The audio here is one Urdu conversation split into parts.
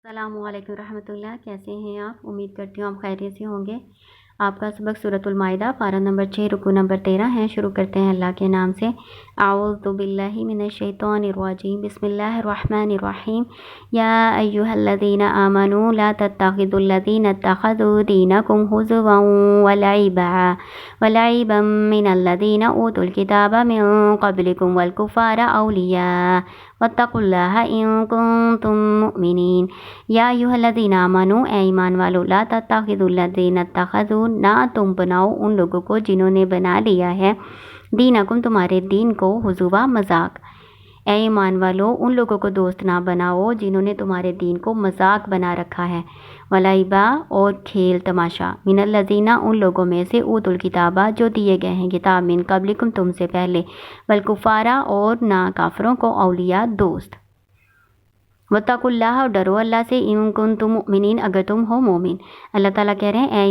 السلام علیکم ورحمۃ اللہ، کیسے ہیں آپ؟ امید کرتی ہوں آپ خیریت سے ہوں گے۔ آپ کا سبق سورۃ المائدہ پارہ نمبر 6 رکوع نمبر 13 ہے۔ شروع کرتے ہیں اللہ کے نام سے۔ اعوذ باللہ من الشیطان الرجیم، بسم اللہ الرحمن الرحیم۔ یا ایھا الذین آمنوا لا تتخذوا الذین اتخذوا دینکم ہزوا ولعبا من الذین اوتوا الکتاب من قبلکم والکفار اولیاء واتقوا اللہ ان کنتم مؤمنین۔ یا ایھا الذین آمنوا، اے ایمان والو، لا تتخذوا الذین اتخذوا، نہ تم بناؤ ان لوگوں کو جنہوں نے بنا لیا ہے دینکم، تمہارے دین کو، ہزوا، مذاق۔ اے ایمان والو، ان لوگوں کو دوست نہ بناؤ جنہوں نے تمہارے دین کو مذاق بنا رکھا ہے، ولعبا، اور کھیل تماشا، من الذین، ان لوگوں میں سے، اوتوا الکتابہ، جو دیے گئے ہیں کتاب، من قبلکم، تم سے پہلے، والکفارا، اور نہ کافروں کو، اولیاء، دوست۔ واتقوا اللہ، اور ڈرو اللہ سے، ان کنتم مؤمنین، اگر تم ہو مومن۔ اللہ تعالیٰ کہہ رہے ہیں اے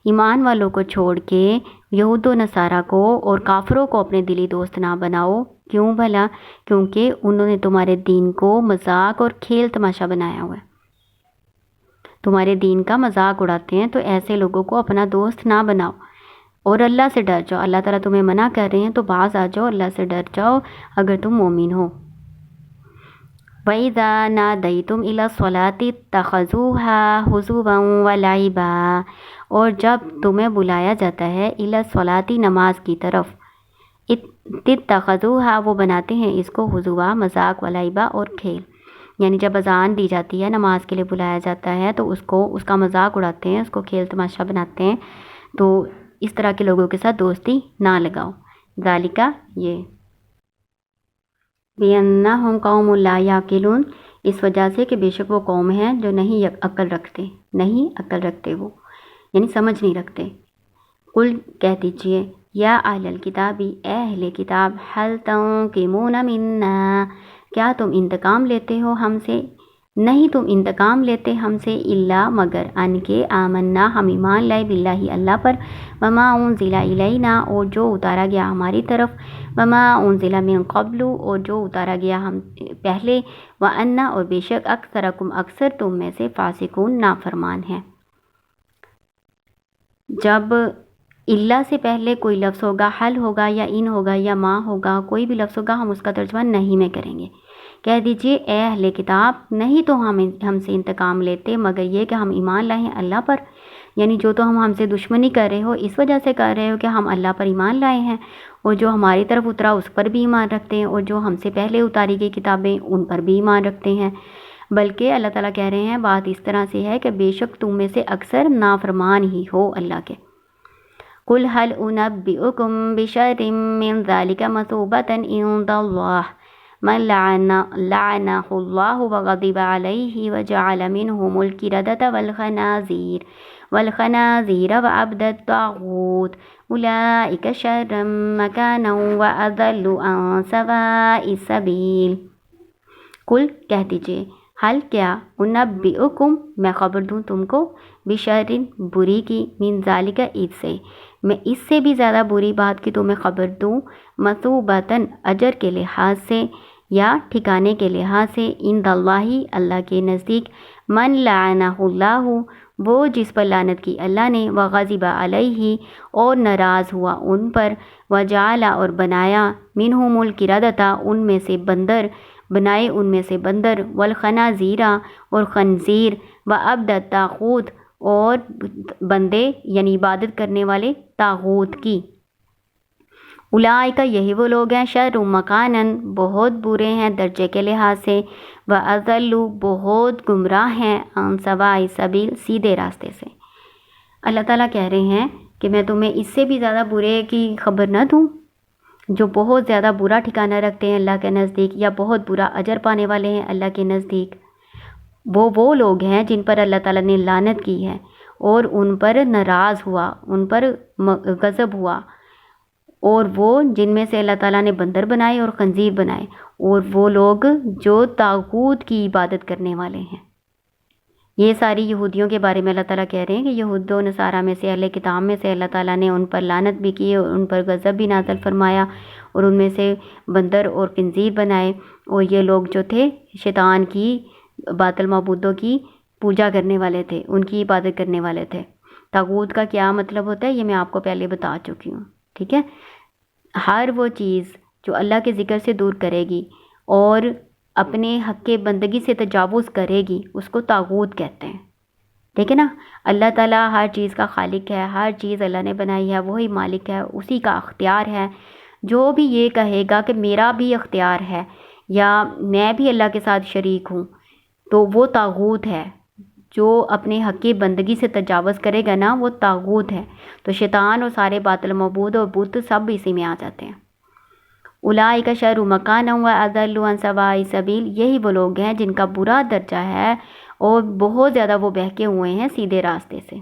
ایمان والوں کو چھوڑ کے یہود و نصارہ کو اور کافروں کو اپنے دلی دوست نہ بناؤ۔ کیوں بھلا؟ کیونکہ انہوں نے تمہارے دین کو مذاق اور کھیل تماشا بنایا ہوا ہے، تمہارے دین کا مذاق اڑاتے ہیں، تو ایسے لوگوں کو اپنا دوست نہ بناؤ اور اللہ سے ڈر جاؤ۔ اللہ تعالیٰ تمہیں منع کر رہے ہیں تو باز آ جاؤ، اللہ سے ڈر جاؤ اگر تم مومن ہو۔ وَإِذَا نَادَيْتُمْ إِلَى الصَّلَاةِ اتَّخَذُوهَا هُزُوًا وَلَعِبًا، اور جب تمہیں بلایا جاتا ہے إِلَى الصَّلَاةِ، نماز کی طرف، اتَّخَذُوهَا، وہ بناتے ہیں اس کو، ہزوا، مذاق، ولعبا، اور کھیل۔ یعنی جب اذان دی جاتی ہے، نماز کے لیے بلایا جاتا ہے تو اس کا مذاق اڑاتے ہیں، اس کو کھیل تماشا بناتے ہیں، تو اس طرح کے لوگوں کے ساتھ دوستی نہ لگاؤ۔ ذالک، یہ، بِأَنَّهُمْ قَوْمٌ لَا يَعْقِلُونَ، اس وجہ سے کہ بے شک وہ قوم ہیں جو نہیں عقل رکھتے وہ، یعنی سمجھ نہیں رکھتے۔ قل، کہہ دیجئے، یا اہل الکتاب، اے اہل کتاب، هل تنقمون منا، کیا تم انتقام لیتے ہو ہم سے؟ نہیں تم انتقام لیتے ہم سے، الا، مگر، ان کے، آمنا، ہم ایمان لائے، باللہ، اللہ پر، وما انزل الینا، اور جو اتارا گیا ہماری طرف، وما انزل من قبل، اور جو اتارا گیا ہم پہلے، وان، اور بے شک، اکثرکم، اکثر تم میں سے، فاسقون، نافرمان ہیں۔ جب اللہ سے پہلے کوئی لفظ ہوگا، حل ہوگا یا ان ہوگا یا ما ہوگا، کوئی بھی لفظ ہوگا، ہم اس کا ترجمہ نہیں میں کریں گے۔ کہہ دیجئے اے اہل کتاب، نہیں تو ہم سے انتقام لیتے مگر یہ کہ ہم ایمان لائے ہیں اللہ پر، یعنی جو تو ہم سے دشمنی کر رہے ہو اس وجہ سے کر رہے ہو کہ ہم اللہ پر ایمان لائے ہیں، اور جو ہماری طرف اترا اس پر بھی ایمان رکھتے ہیں، اور جو ہم سے پہلے اتاری گئی کتابیں ان پر بھی ایمان رکھتے ہیں۔ بلکہ اللہ تعالیٰ کہہ رہے ہیں بات اس طرح سے ہے کہ بے شک تم میں سے اکثر نافرمان ہی ہو اللہ کے۔ قل هل انبئکم بشر من ذلک مثوبۃ عند اللہ، من لعنہ اللہ وغضب علیہ وجعل منہم القردۃ والخنازیر وعبد الطاغوت اولئک شر مکانا واضل عن سواء السبیل۔ قل، کہہ دیجئے، حل، کیا، انبئکم، میں خبر دوں تم کو، بشرٍ، بری کی، من ذالک، اس سے، میں اس سے بھی زیادہ بری بات کی تمہیں خبر دوں، مثوبتاً، اجر کے لحاظ سے یا ٹھکانے کے لحاظ سے، عند اللہ، اللہ کے نزدیک، من لعنہ اللہ، وہ جس پر لعنت کی اللہ نے، وغضب علیہ، اور ناراض ہوا ان پر، وجعل، اور بنایا، منہم القردۃ، ان میں سے بندر بنائے، ان میں سے بندر، والخنازیر، اور خنزیر، وعبد الطاغوت، اور بندے یعنی عبادت کرنے والے طاغوت کی۔ اولئک، یہی وہ لوگ ہیں، شر مکاناً، بہت برے ہیں درجے کے لحاظ سے، واضل، بہت گمراہ ہیں، عن سواء السبیل، سیدھے راستے سے۔ اللہ تعالیٰ کہہ رہے ہیں کہ میں تمہیں اس سے بھی زیادہ برے کی خبر نہ دوں، جو بہت زیادہ برا ٹھکانہ رکھتے ہیں اللہ کے نزدیک، یا بہت برا اجر پانے والے ہیں اللہ کے نزدیک۔ وہ لوگ ہیں جن پر اللہ تعالیٰ نے لعنت کی ہے اور ان پر ناراض ہوا، ان پر غضب ہوا، اور وہ جن میں سے اللہ تعالیٰ نے بندر بنائے اور خنزیر بنائے، اور وہ لوگ جو طاغوت کی عبادت کرنے والے ہیں۔ یہ ساری یہودیوں کے بارے میں اللہ تعالیٰ کہہ رہے ہیں کہ یہود و نصارہ میں سے، اہل کتاب میں سے، اللہ تعالیٰ نے ان پر لعنت بھی کی اور ان پر غضب بھی نازل فرمایا، اور ان میں سے بندر اور خنزیر بنائے، اور یہ لوگ جو تھے شیطان کی باطل معبودوں کی پوجا کرنے والے تھے، ان کی عبادت کرنے والے تھے۔ طاغوت کا کیا مطلب ہوتا ہے یہ میں آپ کو پہلے بتا چکی ہوں، ٹھیک ہے۔ ہر وہ چیز جو اللہ کے ذکر سے دور کرے گی اور اپنے حق بندگی سے تجاوز کرے گی اس کو طاغوت کہتے ہیں، ٹھیک ہے نا۔ اللہ تعالیٰ ہر چیز کا خالق ہے، ہر چیز اللہ نے بنائی ہے، وہی مالک ہے، اسی کا اختیار ہے۔ جو بھی یہ کہے گا کہ میرا بھی اختیار ہے یا میں بھی اللہ کے ساتھ شریک ہوں تو وہ طاغوت ہے۔ جو اپنے حق بندگی سے تجاوز کرے گا نا وہ طاغوت ہے۔ تو شیطان اور سارے باطل معبود اور بت سب اسی میں آ جاتے ہیں۔ اولئک شر مکانا واضل عن سواء السبیل، یہی وہ لوگ ہیں جن کا برا درجہ ہے اور بہت زیادہ وہ بہکے ہوئے ہیں سیدھے راستے سے۔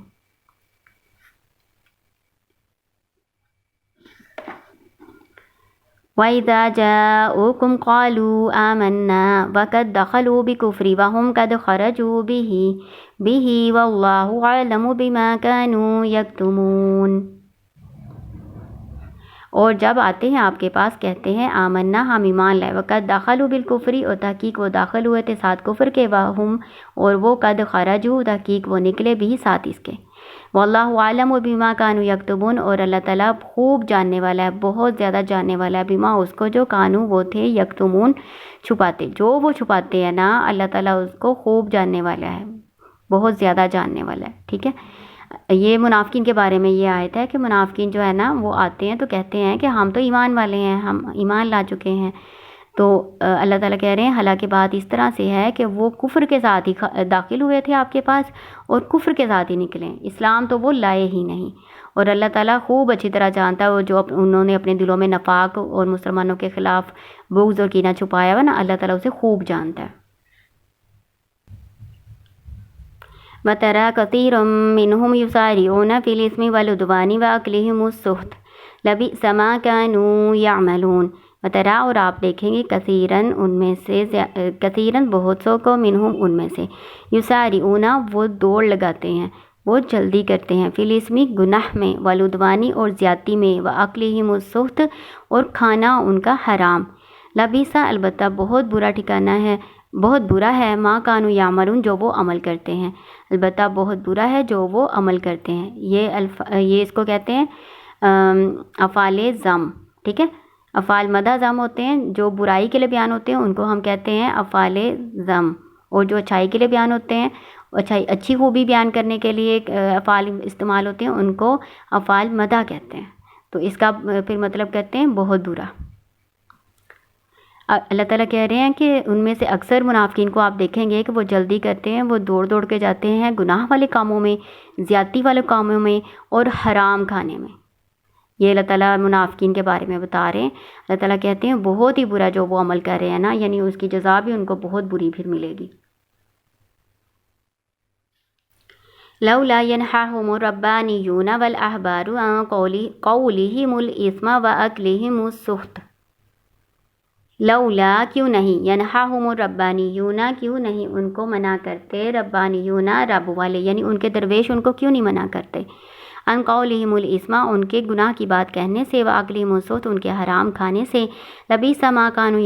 وَإِذَا جَاءُوكُمْ قَالُوا آمَنَّا وَقَدْ دَخَلُوا بِالْكُفْرِ وَهُمْ قَدْ خَرَجُوا بِهِ وَاللَّهُ أَعْلَمُ بِمَا كَانُوا يَكْتُمُونَ۔ اور جب آتے ہیں آپ کے پاس کہتے ہیں آمنا، ہم ایمان لائے، وقد دخلوا بالکفر، اور تحقیق وہ داخل ہوئے تھے ساتھ کفر کے، وہم، اور وہ قد خرجوا، تحقیق وہ نکلے بھی ساتھ اس کے۔ واللہ عالم بما کانوا یکتبون، اور اللہ تعالیٰ خوب جاننے والا ہے، بہت زیادہ جاننے والا ہے، بما اس کو جو کانوا وہ تھے، یکتمون چھپاتے، جو وہ چھپاتے ہیں نا اللہ تعالیٰ اس کو خوب جاننے والا ہے، بہت زیادہ جاننے والا ہے، ٹھیک ہے۔ یہ منافقین کے بارے میں یہ آیت ہے کہ منافقین جو ہے نا وہ آتے ہیں تو کہتے ہیں کہ ہم تو ایمان والے ہیں، ہم ایمان لا چکے ہیں، تو اللہ تعالیٰ کہہ رہے ہیں حالانکہ بات اس طرح سے ہے کہ وہ کفر کے ساتھ ہی داخل ہوئے تھے آپ کے پاس اور کفر کے ساتھ ہی نکلے، اسلام تو وہ لائے ہی نہیں۔ اور اللہ تعالیٰ خوب اچھی طرح جانتا ہے، وہ جو انہوں نے اپنے دلوں میں نفاق اور مسلمانوں کے خلاف بغض اور کینہ چھپایا ہوا نا، اللہ تعالیٰ اسے خوب جانتا ہے۔ وَتَرَى كَثِيرًا مِّنْهُمْ يُسَارِعُونَ فِي الْإِثْمِ وَالْعُدْوَانِ وَأَكْلِهِمُ السُّحْتَ لَبِئْسَ مَا كَانُوا يَعْمَلُونَ۔ وَتَرَى، اور آپ دیکھیں گے، کثیراً ان میں سے، کثیراً بہت سو کو، منہم ان میں سے، یسارعون وہ دوڑ لگاتے ہیں، وہ جلدی کرتے ہیں، فی الاسم گناہ میں، والعدوانی اور زیادتی میں، وَأَكْلِهِمُ السُّحْتَ اور کھانا ان کا حرام، لبئس البتہ بہت برا ٹھکانہ ہے، بہت برا ہے، ما کانوا یعملون جو وہ عمل کرتے ہیں، البتہ بہت برا ہے جو وہ عمل کرتے ہیں۔ یہ اس کو کہتے ہیں افعال ذم، ٹھیک ہے۔ افعال مدح ذم ہوتے ہیں، جو برائی کے لیے بیان ہوتے ہیں ان کو ہم کہتے ہیں افعال ذم، اور جو اچھائی کے لیے بیان ہوتے ہیں، اچھی خوبی بیان کرنے کے لیے افعال استعمال ہوتے ہیں ان کو افعال مدح کہتے ہیں۔ تو اس کا پھر مطلب کہتے ہیں بہت برا۔ اللہ تعالیٰ کہہ رہے ہیں کہ ان میں سے اکثر منافقین کو آپ دیکھیں گے کہ وہ جلدی کرتے ہیں، وہ دوڑ دوڑ کے جاتے ہیں گناہ والے کاموں میں، زیادتی والے کاموں میں اور حرام کھانے میں۔ یہ اللہ تعالیٰ منافقین کے بارے میں بتا رہے ہیں۔ اللہ تعالیٰ کہتے ہیں بہت ہی برا جو وہ عمل کر رہے ہیں نا، یعنی اس کی جزا بھی ان کو بہت بری پھر ملے گی۔ لولا ينهاهم الربانيون والأحبار عن قولهم الإثم وأكلهم السحت، لولا کیوں نہیں، ینہاہم الربانیون کیوں نہیں ان کو منع کرتے، ربانیون رب والے یعنی ان کے درویش ان کو کیوں نہیں منع کرتے، ان قولہم الاسم ان کے گناہ کی بات کہنے سے، واکلہم السحت ان کے حرام کھانے سے، لبئس ما کانوا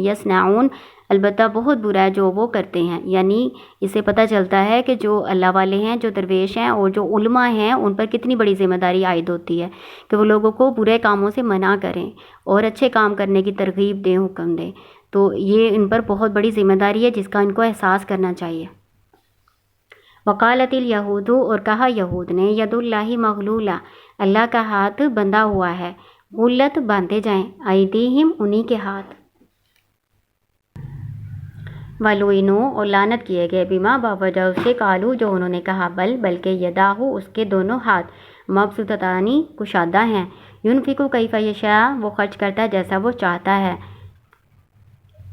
یصنعون البتہ بہت برا ہے جو وہ کرتے ہیں۔ یعنی اس سے پتہ چلتا ہے کہ جو اللہ والے ہیں، جو درویش ہیں اور جو علماء ہیں ان پر کتنی بڑی ذمہ داری عائد ہوتی ہے کہ وہ لوگوں کو برے کاموں سے منع کریں اور اچھے کام کرنے کی ترغیب دیں، حکم دیں۔ تو یہ ان پر بہت بڑی ذمہ داری ہے جس کا ان کو احساس کرنا چاہیے۔ وقالت الیہود، اور کہا یہود نے، ید اللہ مغلولہ اللہ کا ہاتھ بندھا ہوا ہے، غلت باندھے جائیں، ایدیہم انہی کے ہاتھ، وَلُعِنُوا اور لعنت کیے گئے، بما باوجہ اس کے، قالوا جو انہوں نے کہا، بلکہ یداہو اس کے دونوں ہاتھ، مبسوطتانی کشادہ ہیں، ینفقو کیف یشاء وہ خرچ کرتا ہے جیسا وہ چاہتا ہے۔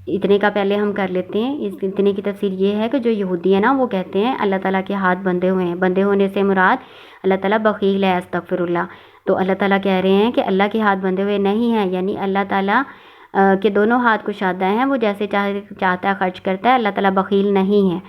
اتنے کا پہلے ہم کر لیتے ہیں۔ اس اتنے کی تفسیر یہ ہے کہ جو یہودی ہیں نا وہ کہتے ہیں اللہ تعالیٰ کے ہاتھ بندھے ہوئے ہیں، بندھے ہونے سے مراد اللہ تعالیٰ بخیل ہے، استغفر اللہ۔ تو اللہ تعالیٰ کہہ رہے ہیں کہ اللہ کے ہاتھ بندھے ہوئے نہیں ہیں، یعنی اللہ تعالیٰ کے دونوں ہاتھ کشادہ ہیں، وہ جیسے چاہتا ہے خرچ کرتا ہے، اللہ تعالیٰ بخیل نہیں ہے۔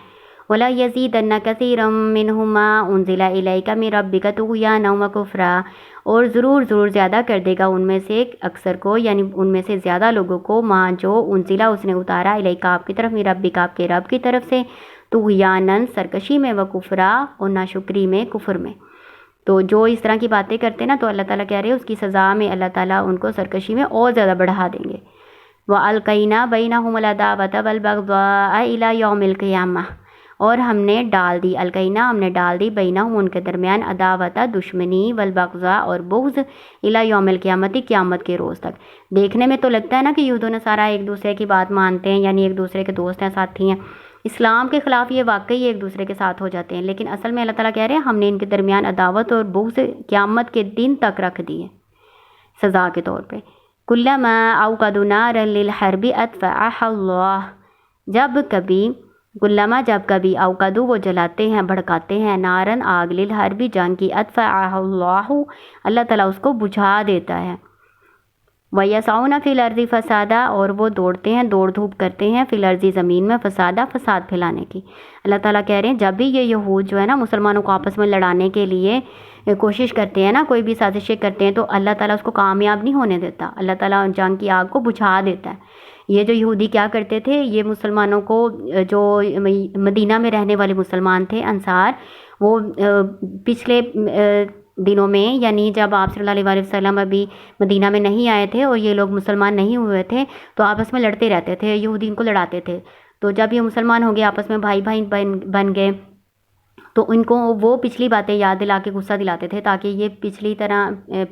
وَلَا يَزِيدَنَّ كَثِيرًا مِّنْهُمْ مَا أُنزِلَ إِلَيْكَ مِن رَّبِّكَ طُغْيَانًا وَكُفْرًا اور ضرور زیادہ کر دے گا ان میں سے اکثر کو، یعنی ان میں سے زیادہ لوگوں کو، ماں جو انزلہ اس نے اتارا الیک آپ کی طرف، میرا ربک آپ کے رب کی طرف سے، طغیاناً سرکشی میں، و کفرا اور ناشکری میں، کفر میں۔ تو جو اس طرح کی باتیں کرتے نا، تو اللہ تعالیٰ کہہ رہے ہیں اس کی سزا میں اللہ تعالیٰ ان کو سرکشی میں اور زیادہ بڑھا دیں گے۔ وَأَلْقَيْنَا بَيْنَهُمُ الْعَدَاوَةَ وَالْبَغْضَاءَ إِلَى يَوْمِ الْقِيَامَةِ، اور ہم نے ڈال دی، القینا ہم نے ڈال دی، بینہم ان کے درمیان، عداوت دشمنی، والبغضاء اور بغض، الی یوم القیامت قیامت کے روز تک۔ دیکھنے میں تو لگتا ہے نا کہ یہود و نصارہ ایک دوسرے کی بات مانتے ہیں، یعنی ایک دوسرے کے دوست ہیں، ساتھی ہیں، اسلام کے خلاف یہ واقعی ایک دوسرے کے ساتھ ہو جاتے ہیں، لیکن اصل میں اللہ تعالیٰ کہہ رہے ہیں ہم نے ان کے درمیان عداوت اور بغض قیامت کے دن تک رکھ دی ہے سزا کے طور پہ۔ کلما اوقدوا نارا للحرب اطفأها اللہ، جب کبھی اوقدو وہ جلاتے ہیں، بھڑکاتے ہیں، نارن آگ، للحرب جنگ کی، اطفأها اللہ اللہ تعالیٰ اس کو بجھا دیتا ہے۔ وَيَسْعَوْنَ فِي الْأَرْضِ فَسَادًا، اور وہ دوڑتے ہیں، دوڑ دھوپ کرتے ہیں، فی الارض زمین میں، فسادہ فساد پھیلانے کی۔ اللہ تعالیٰ کہہ رہے ہیں جب بھی یہ یہود جو ہے نا مسلمانوں کو آپس میں لڑانے کے لیے کوشش کرتے ہیں نا، کوئی بھی سازشیں کرتے ہیں، تو اللہ تعالیٰ اس کو کامیاب نہیں ہونے دیتا، اللہ تعالیٰ جنگ کی آگ کو بجھا دیتا ہے۔ یہ جو یہودی کیا کرتے تھے، یہ مسلمانوں کو، جو مدینہ میں رہنے والے مسلمان تھے انصار، وہ پچھلے دنوں میں، یعنی جب آپ صلی اللہ علیہ وسلم ابھی مدینہ میں نہیں آئے تھے اور یہ لوگ مسلمان نہیں ہوئے تھے، تو آپس میں لڑتے رہتے تھے، یہودی ان کو لڑاتے تھے۔ تو جب یہ مسلمان ہو گئے، آپس میں بھائی بھائی بن گئے، تو ان کو وہ پچھلی باتیں یاد دلا کے غصہ دلاتے تھے تاکہ یہ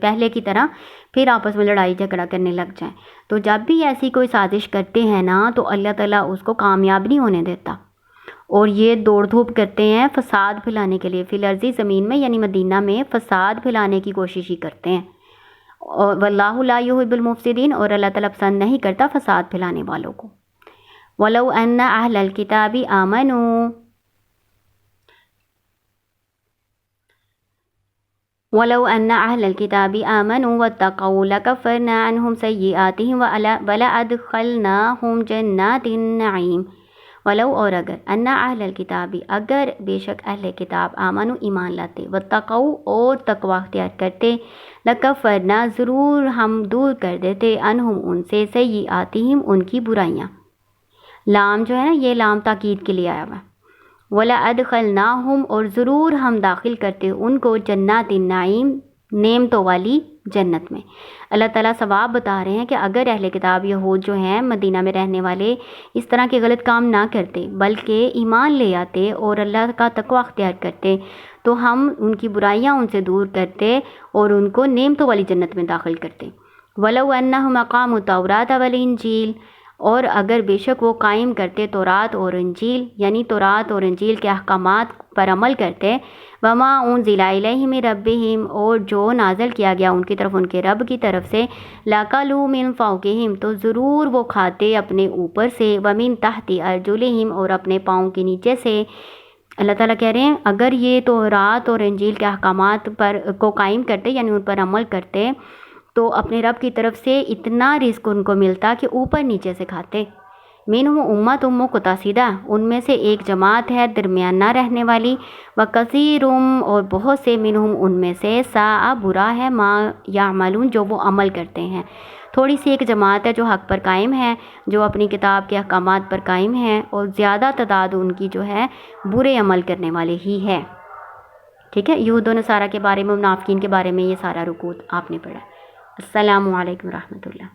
پہلے کی طرح پھر آپس میں لڑائی جھگڑا کرنے لگ جائیں۔ تو جب بھی ایسی کوئی سازش کرتے ہیں نا، تو اللہ تعالیٰ اس کو کامیاب نہیں ہونے دیتا، اور یہ دوڑ دھوپ کرتے ہیں فساد پھیلانے کے لیے، فی الارض زمین میں، یعنی مدینہ میں فساد پھیلانے کی کوشش ہی کرتے ہیں۔ اور واللہ لا یحب المفسدین، اور اللہ تعالیٰ پسند نہیں کرتا فساد پھیلانے والوں کو۔ ولو ان اہل الکتاب آمنوا وَلَوْ أَنَّ أَهْلَ الْكِتَابِ آمَنُوا وَاتَّقَوْا لَكَفَّرْنَا عَنْهُمْ سَيِّئَاتِهِمْ وَلَأَدْخَلْنَاهُمْ جَنَّاتِ النَّعِيمِ۔ ولو، اور اگر، ان اہل الکتاب، اگر بے شک اہل کتاب، آمنوا ایمان لاتے، واتقوا اور تقوی اختیار کرتے، لکفرنا ضرور ہم دور کر دیتے، عنہم ان سے، سیئاتہم ان کی برائیاں۔ لام جو ہے نا، یہ لام تاکید کے لیے آیا ہوا ہے۔ وَلَأَدْخَلْنَاهُمْ اور ضرور ہم داخل کرتے ان کو، جنات النعیم نعمتوں والی جنت میں۔ اللہ تعالیٰ ثواب بتا رہے ہیں کہ اگر اہل کتاب یہود جو ہیں مدینہ میں رہنے والے اس طرح کے غلط کام نہ کرتے، بلکہ ایمان لے آتے اور اللہ کا تقوی اختیار کرتے، تو ہم ان کی برائیاں ان سے دور کرتے اور ان کو نعمتوں والی جنت میں داخل کرتے۔ وَلَوْ أَنَّهُمْ أَقَامُوا التَّوْرَاةَ وَالْإِنْجِيلَ، اور اگر بے شک وہ قائم کرتے تورات اور انجیل، یعنی تورات اور انجیل کے احکامات پر عمل کرتے، وما انزل الیہم من ربہم اور جو نازل کیا گیا ان کی طرف ان کے رب کی طرف سے، لاکلوا من فوقہم تو ضرور وہ کھاتے اپنے اوپر سے، ومن تحت ارجلہم اور اپنے پاؤں کے نیچے سے۔ اللہ تعالیٰ کہہ رہے ہیں اگر یہ تورات اور انجیل کے احکامات کو قائم کرتے، یعنی ان پر عمل کرتے، تو اپنے رب کی طرف سے اتنا رزق ان کو ملتا کہ اوپر نیچے سے کھاتے۔ منہم امت مقتصدہ، ان میں سے ایک جماعت ہے درمیانہ رہنے والی، وکثیرم اور بہت سے، منہم ان میں سے، ساء برا ہے، ما یعملون جو وہ عمل کرتے ہیں۔ تھوڑی سی ایک جماعت ہے جو حق پر قائم ہے، جو اپنی کتاب کے احکامات پر قائم ہے، اور زیادہ تعداد ان کی جو ہے برے عمل کرنے والے ہی ہے۔ ٹھیک ہے، یہود و نصارہ کے بارے میں، منافقین کے بارے میں یہ سارا رکوع آپ نے پڑھا۔ السلام علیکم ورحمۃ اللہ۔